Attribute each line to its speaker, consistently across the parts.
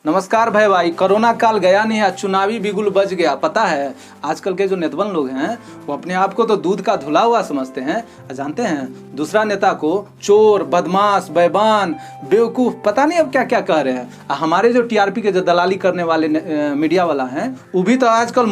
Speaker 1: नमस्कार भाई, कोरोना काल गया नहीं है, चुनावी बिगुल बज गया। पता है आजकल के जो नेतवन लोग हैं वो अपने आप को तो दूध का धुला हुआ समझते हैं। जानते हैं दूसरा नेता को चोर, बदमाश, बेईमान, बेवकूफ, पता नहीं अब क्या क्या कह रहे हैं। हमारे जो टीआरपी के जो दलाली करने वाले मीडिया वाला हैं वो भी तो आजकल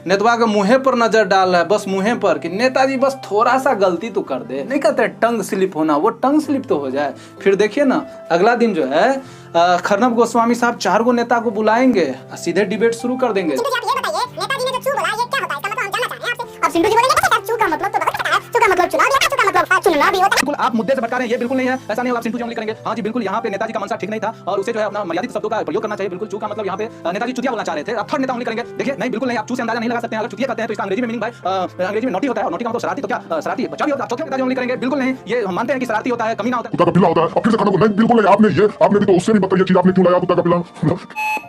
Speaker 1: नेतवा के मुँहे पर नजर डाल रहा है, बस मुँहे पर कि नेताजी बस थोड़ा सा गलती तो कर दे। नहीं कहते टंग स्लिप होना, वो टंग स्लिप तो हो जाए। फिर देखिए ना अगला दिन जो है खरनब गोस्वामी साहब 4 गो नेता को बुलाएंगे, सीधे डिबेट शुरू कर देंगे।
Speaker 2: सिंधु जी आप ये बताइए, नेताजी ने जो चू बोला ये क्या होता है? इसका मतलब हम जानना चाह रहे हैं आपसे। अब सिंधु जी बोलेंगे कि चू का मतलब तो बता सकता है, चू का मतलब चुनाव होता है, चू का मतलब चुनाव भी होता है।
Speaker 1: बिल्कुल आप मुद्दे से भटका रहे हैं, ये बिल्कुल नहीं है, ऐसा नहीं होगा। आप सिंधु जी उंगली करेंगे, हाँ जी बिल्कुल यहाँ पे नेताजी का मनसा ठीक नहीं था और उसे जो है अपना मर्यादित शब्दों का प्रयोग करना चाहिए। बिल्कुल चू का मतलब यहाँ पे नेताजी चुतिया बोलना चाह रहे थे। आप थर्ड नेता उंगली करेंगे, देखिए नहीं बिल्कुल नहीं, आप चू से अंदाजा नहीं लगा सकते हैं। अगर चुतिया कहते हैं तो इसका अंग्रेजी में मीनिंग भाई अंग्रेजी में नोटी होता है और नोटी का मतलब शरारती, तो क्या शरारती बच्चा भी होता है। चौथे नेताजी उंगली करेंगे, बिल्कुल नहीं, ये हम मानते हैं कि शरारती होता है, कमी ना होता है,
Speaker 3: कुत्ता का पिल्ला होता है। अब फिर से खत्म नहीं, बिल्कुल नहीं, आपने भी तो उससे भी बदतर ये चीज आपने क्यों लाया कुत्ता का पिल्ला?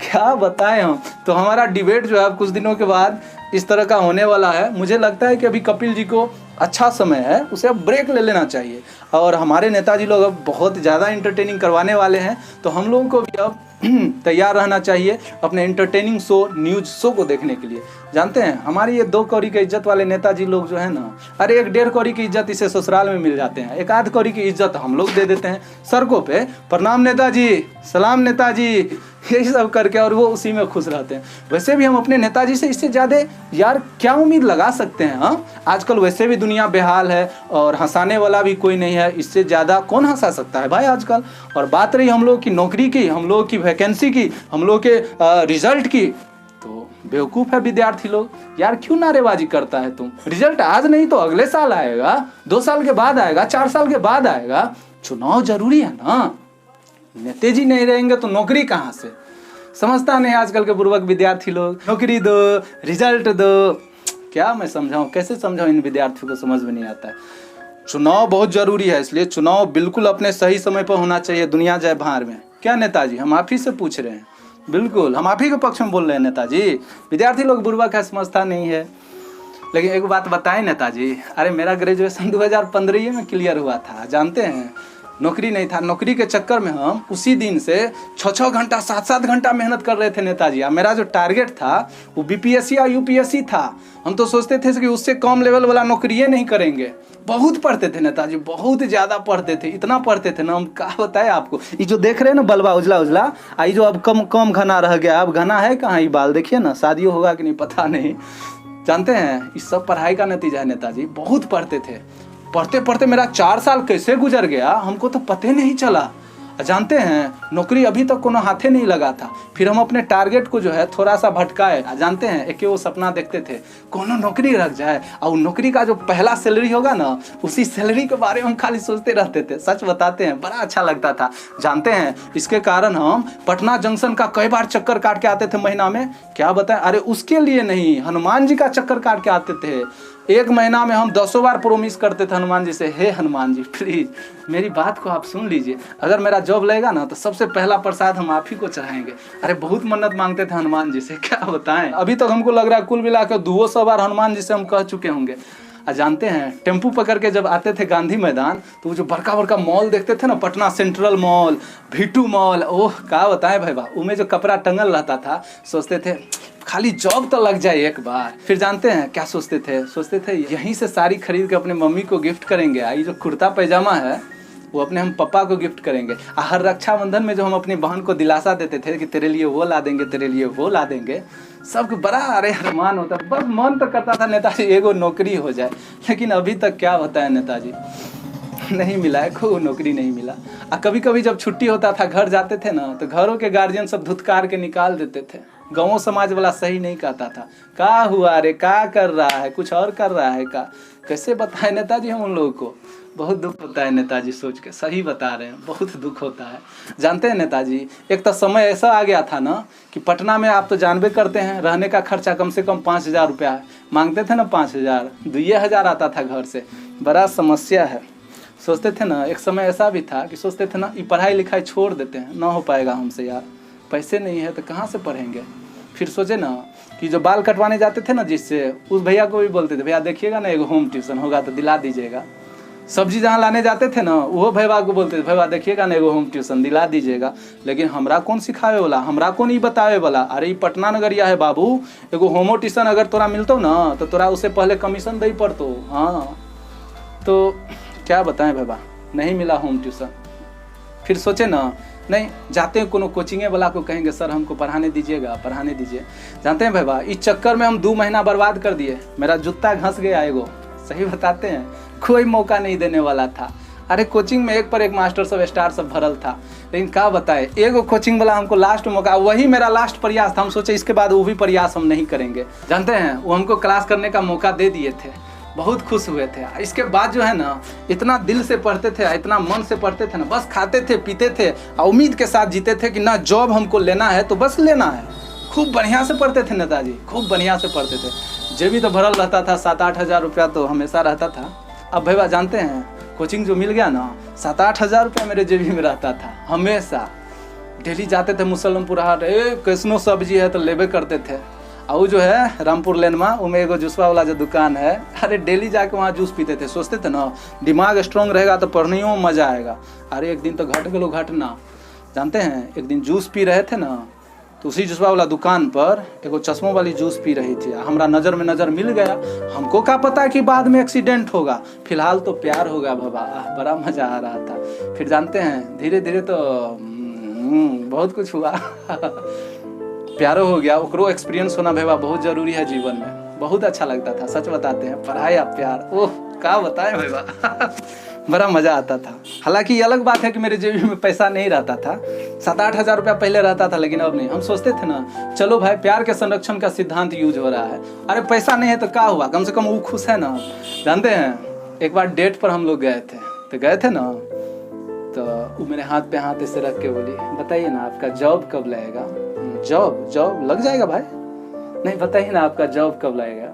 Speaker 1: क्या बताएं हम। तो हमारा डिबेट जो है कुछ दिनों के बाद इस तरह का होने वाला है। मुझे लगता है कि अभी कपिल जी को अच्छा समय है, उसे अब ब्रेक ले लेना चाहिए। और हमारे नेताजी लोग अब बहुत ज़्यादा इंटरटेनिंग करवाने वाले हैं, तो हम लोगों को भी अब तैयार रहना चाहिए अपने इंटरटेनिंग शो, न्यूज शो को देखने के लिए। जानते हैं हमारी ये 2 कौड़ी के इज्जत वाले नेताजी लोग जो है ना, अरे 1-1.5 कौड़ी की इज्जत इसे ससुराल में मिल जाते हैं, 1-8 कौड़ी की इज्जत हम लोग दे देते हैं सड़कों पे, प्रणाम नेताजी, सलाम नेताजी, यही सब करके, और वो उसी में खुश रहते हैं। वैसे भी हम अपने नेताजी से इससे ज़्यादा यार क्या उम्मीद लगा सकते हैं। हाँ आजकल वैसे भी दुनिया बेहाल है और हंसाने वाला भी कोई नहीं है, इससे ज़्यादा कौन हंसा सकता है भाई आजकल। और बात रही हम लोग की नौकरी की, हम लोग की वैकेंसी की, हम लोग के रिजल्ट की, तो बेवकूफ़ है विद्यार्थी लोग। यार क्यों नारेबाजी करता है तुम? रिजल्ट आज नहीं तो अगले साल आएगा, 2 साल के बाद आएगा, 4 साल के बाद आएगा। चुनाव जरूरी है ना, नेताजी नहीं रहेंगे तो नौकरी कहाँ से? समझता नहीं आजकल के बुर्बक विद्यार्थी लोग। नौकरी दो, रिजल्ट दो, क्या मैं समझाऊं, कैसे समझाऊं, इन विद्यार्थियों को समझ में नहीं आता है। चुनाव बहुत जरूरी है, इसलिए चुनाव बिल्कुल अपने सही समय पर होना चाहिए, दुनिया जाए भाड़ में। क्या नेताजी हम आप ही से पूछ रहे हैं, बिल्कुल हम आप ही के पक्ष में बोल रहे हैं नेताजी। विद्यार्थी लोग बुर्बक है, समझता नहीं है। लेकिन एक बात बताएं नेताजी, अरे मेरा ग्रेजुएशन 2015 में क्लियर हुआ था, जानते हैं नौकरी नहीं था। नौकरी के चक्कर में हम उसी दिन से 6-6 घंटा 7-7 घंटा मेहनत कर रहे थे नेताजी। मेरा जो टारगेट था वो बीपीएससी या यूपीएससी था। हम तो सोचते थे कि उससे कम लेवल वाला नौकरी नहीं करेंगे। बहुत पढ़ते थे नेताजी, बहुत ज़्यादा पढ़ते थे, इतना पढ़ते थे ना, हम क्या बताएं आपको। ये जो देख रहे हैं ना बलवा उजला उजला, आई जो अब कम घना रह गया, अब घना है कहाँ ये बाल, देखिए ना, शादी होगा कि नहीं पता नहीं। जानते हैं इस सब पढ़ाई का नतीजा है नेताजी। बहुत पढ़ते थे, पढ़ते पढ़ते मेरा 4 साल कैसे गुजर गया हमको तो पता नहीं चला। जानते हैं नौकरी अभी तक कोनो हाथे नहीं लगा था। फिर हम अपने टारगेट को जो है थोड़ा सा भटकाए। जानते हैं एक वो सपना देखते थे कोनो नौकरी लग जाए और नौकरी का जो पहला सैलरी होगा ना, उसी सैलरी के बारे में हम खाली सोचते रहते थे। सच बताते हैं बड़ा अच्छा लगता था। जानते हैं इसके कारण हम पटना जंक्शन का कई बार चक्कर काट के आते थे महीना में। क्या बताएं, अरे उसके लिए नहीं, हनुमान जी का चक्कर काट के आते थे। 1 महीना में हम 10 बार प्रोमिस करते थे हनुमान जी से, हे हनुमान जी प्लीज मेरी बात को आप सुन लीजिए, अगर मेरा जॉब लगेगा ना तो सबसे पहला प्रसाद हम आप ही को चढ़ाएंगे। अरे बहुत मन्नत मांगते थे हनुमान जी से, क्या बताएं। अभी तक हमको लग रहा है कुल मिलाकर 200 बार हनुमान जी से हम कह चुके होंगे। जानते हैं टेम्पू पकड़ के जब आते थे गांधी मैदान तो वो जो बड़का बड़का मॉल देखते थे ना, Patna central mall, V2 mall, ओह क्या बताएं भाई बा, उनमें जो कपड़ा टंगल रहता था, सोचते थे खाली जॉब तो लग जाए एक बार। फिर जानते हैं क्या सोचते थे यहीं से साड़ी खरीद के अपने मम्मी को गिफ्ट करेंगे। ये जो कुर्ता पैजामा है वो अपने हम पापा को गिफ्ट करेंगे। हर रक्षाबंधन में जो हम अपनी बहन को दिलासा देते थे कि तेरे लिए वो ला देंगे, तेरे लिए वो ला देंगे, सबको बड़ा अरे अरमान होता। बस मन तो करता था नेताजी एगो नौकरी हो जाए, लेकिन अभी तक क्या होता है नेताजी, नहीं मिला है, कोई नौकरी नहीं मिला। कभी कभी जब छुट्टी होता था घर जाते थे ना तो घरों के गार्जियन सब धुतकार के निकाल देते थे। गाँव समाज वाला सही नहीं कहता था, क्या हुआ रे, क्या कर रहा है, कुछ और कर रहा है का। कैसे बताए नेताजी हम उन लोगों को, बहुत दुख होता है नेताजी सोच के, सही बता रहे हैं, बहुत दुख होता है। जानते हैं नेताजी एक तो समय ऐसा आ गया था ना कि पटना में आप तो जानबे करते हैं रहने का खर्चा कम से कम 5,000 रुपया है। मांगते थे ना 5,000, 2,000 आता था घर से, बड़ा समस्या है। सोचते थे ना एक समय ऐसा भी था कि सोचते थे ना ये पढ़ाई लिखाई छोड़ देते हैं, ना हो पाएगा हमसे यार, पैसे नहीं है तो कहाँ से पढ़ेंगे। फिर सोचे ना कि जो बाल कटवाने जाते थे ना जिससे, उस भैया को भी बोलते थे भैया देखिएगा ना एगो होम ट्यूशन होगा तो दिला दीजिएगा। सब्जी जहाँ लाने जाते थे ना, वो भैया को बोलते थे भैया देखिएगा ना एगो होम ट्यूशन दिला दीजिएगा। लेकिन हमरा कौन सिखावे वाला, हमरा कौन ही बतावे वाला। अरे ये पटना नगरिया है बाबू, एगो होमो ट्यूशन अगर तोरा मिलतो ना तो तोरा उससे पहले कमीशन दे पड़तो। हाँ तो क्या बताएं भैया, नहीं मिला होम ट्यूशन। फिर सोचे ना नहीं जाते हैं कोनो कोचिंगे वाला को कहेंगे सर हमको पढ़ाने दीजिएगा, पढ़ाने दीजिए। जानते हैं भैया इस चक्कर में हम 2 महीना बर्बाद कर दिए, मेरा जूता घस गया एगो। सही बताते हैं, कोई मौका नहीं देने वाला था। अरे कोचिंग में एक पर एक मास्टर सब स्टार सब भरल था, लेकिन क्या बताए एगो कोचिंग वाला हमको लास्ट मौका, वही मेरा लास्ट प्रयास था। हम सोचे इसके बाद वो भी प्रयास हम नहीं करेंगे। जानते हैं वो हमको क्लास करने का मौका दे दिए थे, बहुत खुश हुए थे। इसके बाद जो है ना इतना दिल से पढ़ते थे, इतना मन से पढ़ते थे ना, बस खाते थे पीते थे और उम्मीद के साथ जीते थे कि ना जॉब हमको लेना है तो बस लेना है। खूब बढ़िया से पढ़ते थे नेताजी, खूब बढ़िया से पढ़ते थे। जेबी तो भरल रहता था, 7-8 हज़ार रुपया तो हमेशा रहता था। अब भैया जानते हैं कोचिंग जो मिल गया ना, 7-8 हज़ार रुपया मेरे जेबी में रहता था हमेशा। डेली जाते थे मुसलमपुर हाट, कैसनो सब्जी है तो लेबे करते थे। और जो है रामपुर लेन में उमें एगो जूसवा वाला जो दुकान है, अरे डेली जाके वहाँ जूस पीते थे। सोचते थे ना दिमाग स्ट्रॉन्ग रहेगा तो पढ़ने में मज़ा आएगा। अरे एक दिन तो घट गलो घटना। जानते हैं एक दिन जूस पी रहे थे ना, तो उसी जूसवा वाला दुकान पर एगो चश्मों वाली जूस पी रही थी। हमरा नज़र में नज़र मिल गया। हमको क्या पता कि बाद में एक्सीडेंट होगा, फिलहाल तो प्यार होगा बाबा। बड़ा मज़ा आ रहा था। फिर जानते हैं धीरे धीरे तो बहुत कुछ हुआ प्यारो हो गया। ओकरो एक्सपीरियंस होना भैया बहुत जरूरी है जीवन में। बहुत अच्छा लगता था, सच बताते हैं। पढ़ाई या प्यार, ओह क्या बताएं भैया बड़ा मज़ा आता था। हालांकि ये अलग बात है कि मेरे जेब में पैसा नहीं रहता था। 7-8 हज़ार रुपया पहले रहता था, लेकिन अब नहीं। हम सोचते थे ना चलो भाई प्यार के संरक्षण का सिद्धांत यूज हो रहा है। अरे पैसा नहीं है तो क्या हुआ, कम से कम वो खुश है ना। जानते हैं एक बार डेट पर हम लोग गए थे, तो गए थे ना तो वो मेरे हाथ पे हाथ ऐसे रख के बोली बताइए ना आपका जॉब कब लगेगा। जॉब लग जाएगा भाई। नहीं बताइए ना आपका जॉब कब लगेगा।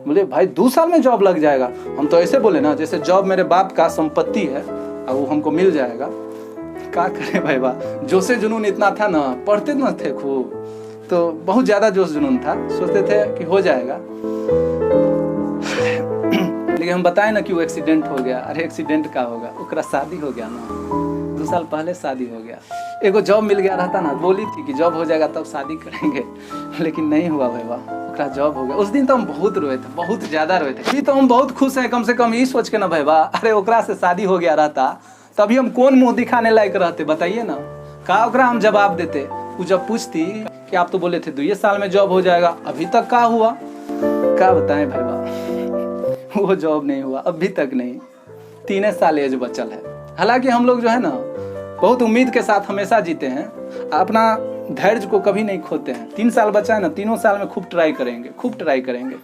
Speaker 1: बोले भाई 2 साल में जॉब लग जाएगा। हम तो ऐसे बोले ना जैसे जॉब मेरे बाप का संपत्ति है और वो हमको मिल जाएगा। क्या करें भाई बा, जोश जुनून इतना था ना, पढ़ते ना थे खूब, तो बहुत ज़्यादा जोश जुनून था। सोचते थे कि हो जाएगा, लेकिन हम बताएं ना कि वो एक्सीडेंट हो गया। अरे एक्सीडेंट का होगा, ओकरा शादी हो गया ना, 2 साल पहले शादी हो गया। एगो जॉब मिल गया रहता ना, बोली थी कि जॉब हो जाएगा तब शादी करेंगे, लेकिन नहीं हुआ भैया, ओकरा जॉब हो गया। उस दिन तो हम बहुत रोए थे, बहुत ज़्यादा रोए थे। अभी तो हम बहुत खुश हैं, कम से कम ये सोच के ना भैया, अरे ओकरा से शादी हो गया रहता तभी हम कौन मुँह दिखाने लायक रहते बताइए ना। का ओकरा हम जवाब देते। वो जब पूछती कि आप तो बोले थे 2 साल में जॉब हो जाएगा, अभी तक क्या हुआ। क्या बताएं भैया, वो जॉब नहीं हुआ अभी तक नहीं। 3 साल एज बचल है। हालांकि हम लोग जो है ना बहुत उम्मीद के साथ हमेशा जीते हैं, अपना धैर्य को कभी नहीं खोते हैं। 3 साल बचा है ना, 3 साल में खूब ट्राई करेंगे।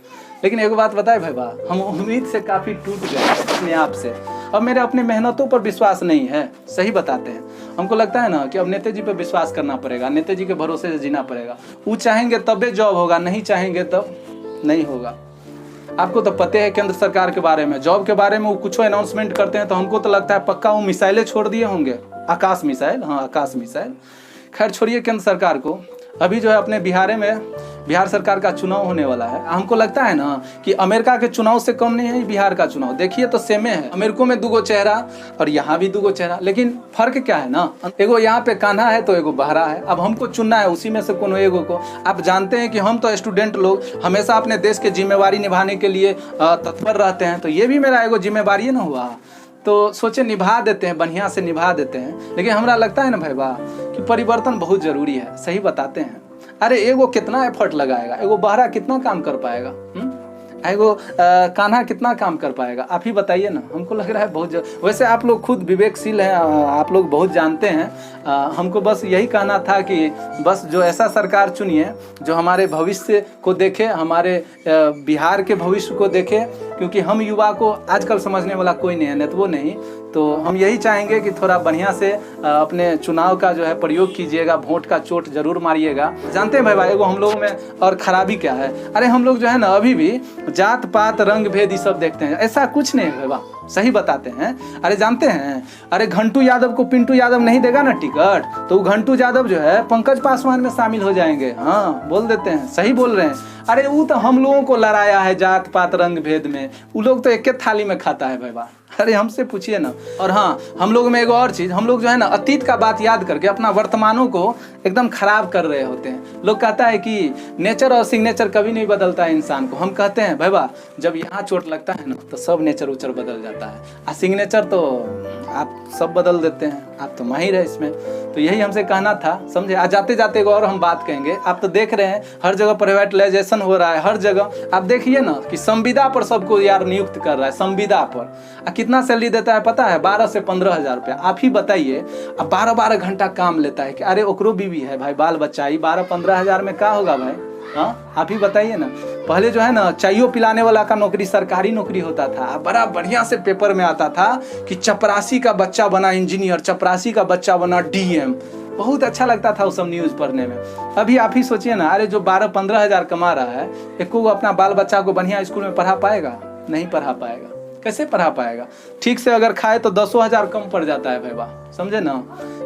Speaker 1: लेकिन एक बात बताए भैया, हम उम्मीद से काफ़ी टूट गए अपने आप से। अब मेरे अपने मेहनतों पर विश्वास नहीं है। सही बताते हैं, हमको लगता है ना कि अब नेताजी पर विश्वास करना पड़ेगा, नेताजी के भरोसे से जीना पड़ेगा। वो चाहेंगे तबे जॉब होगा, नहीं चाहेंगे तब नहीं होगा। आपको तो पता है केंद्र सरकार के बारे में, जॉब के बारे में वो कुछ अनाउंसमेंट करते हैं तो हमको तो लगता है पक्का वो मिसाइलें छोड़ दिए होंगे, आकाश मिसाइल। हाँ आकाश मिसाइल। खैर छोड़िए केंद्र सरकार को। अभी जो है अपने बिहार सरकार का चुनाव होने वाला है। हमको लगता है ना कि अमेरिका के चुनाव से कम नहीं है बिहार का चुनाव। देखिए तो सेमे है, अमेरिका में 2 चेहरा और यहाँ भी 2 चेहरा, लेकिन फर्क क्या है ना, एगो यहाँ पे कान्हा है तो एगो बहरा है। अब हमको चुनना है उसी में से कोनो एगो को। आप जानते हैं कि हम तो स्टूडेंट लोग हमेशा अपने देश की जिम्मेवारी निभाने के लिए तत्पर रहते हैं, तो ये भी मेरा एगो जिम्मेवारी ना हुआ, तो सोचे निभा देते हैं, बढ़िया से निभा देते हैं। लेकिन हमरा लगता है ना भैया कि परिवर्तन बहुत जरूरी है। सही बताते हैं। अरे एगो कितना एफर्ट लगाएगा, एगो बहरा कितना काम कर पाएगा, एगो कान्हा कितना काम कर पाएगा, आप ही बताइए ना। हमको लग रहा है बहुत वैसे आप लोग खुद विवेकशील हैं, आप लोग बहुत जानते हैं। हमको बस यही कहना था कि बस जो ऐसा सरकार चुनिए जो हमारे भविष्य को देखे, हमारे बिहार के भविष्य को देखे, क्योंकि हम युवा को आजकल समझने वाला कोई नहीं है, नेतवो नहीं। तो हम यही चाहेंगे कि थोड़ा बढ़िया से अपने चुनाव का जो है प्रयोग कीजिएगा, वोट का चोट जरूर मारिएगा। जानते हैं भाई एगो हम लोगों में और खराबी क्या है, अरे हम लोग जो है ना अभी भी जात पात रंग भेद ये सब देखते हैं। ऐसा कुछ नहीं है भैया, सही बताते हैं। अरे जानते हैं, अरे घंटू यादव को पिंटू यादव नहीं देगा ना टिकट, तो घंटू यादव जो है पंकज पासवान में शामिल हो जाएंगे। हाँ बोल देते हैं, सही बोल रहे हैं। अरे वो तो हम लोगों को लड़ाया है जात पात रंग भेद में, वो लोग तो एक थाली में खाता है भाई बा। अरे हमसे पूछिए ना। और हाँ, हम लोग में एक और चीज़, हम लोग जो है ना अतीत का बात याद करके अपना वर्तमानों को एकदम खराब कर रहे होते हैं। लोग कहता है कि नेचर और सिग्नेचर कभी नहीं बदलता है इंसान को। हम कहते हैं भाई बा, जब यहाँ चोट लगता है ना तो सब नेचर उचर बदल जाता है, और सिग्नेचर तो आप सब बदल देते हैं, आप तो माहिर है इसमें। तो यही हमसे कहना था, समझे। आज जाते जाते और हम बात कहेंगे, आप तो देख रहे हैं हर जगह प्राइवेटाइजेशन हो रहा है, हर जगह आप देखिए ना कि संविदा पर सबको यार नियुक्त कर रहा है, संविदा पर। कितना सैलरी देता है पता है? 12 से 15 हज़ार रुपया। आप ही बताइए, अब 12-12 घंटा काम लेता है कि अरे ओकरो बीवी है भाई, बाल बच्चा, 12-15 हज़ार में क्या होगा भाई? हाँ, आप ही बताइए ना। पहले जो है ना चाइयो पिलाने वाला का नौकरी सरकारी नौकरी होता था, बड़ा बढ़िया से पेपर में आता था कि चपरासी का बच्चा बना इंजीनियर, चपरासी का बच्चा बना डीएम। बहुत अच्छा लगता था वो सब न्यूज़ पढ़ने में। अभी आप ही सोचिए ना, अरे जो 12-15 हज़ार कमा रहा है, एक को अपना बाल बच्चा को बढ़िया स्कूल में पढ़ा पाएगा? नहीं पढ़ा पाएगा। कैसे पढ़ा पाएगा? ठीक से अगर खाए तो 10 हज़ार कम पड़ जाता है भाई बा, समझे ना।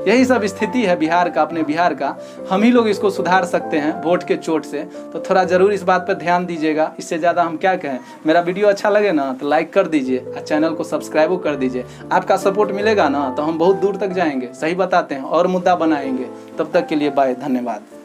Speaker 1: यही सब स्थिति है बिहार का, अपने बिहार का। हम ही लोग इसको सुधार सकते हैं वोट के चोट से। तो थोड़ा जरूर इस बात पर ध्यान दीजिएगा। इससे ज़्यादा हम क्या कहें। मेरा वीडियो अच्छा लगे ना तो लाइक कर दीजिए और चैनल को सब्सक्राइब कर दीजिए। आपका सपोर्ट मिलेगा ना तो हम बहुत दूर तक जाएंगे। सही बताते हैं, और मुद्दा बनाएंगे। तब तक के लिए बाय, धन्यवाद।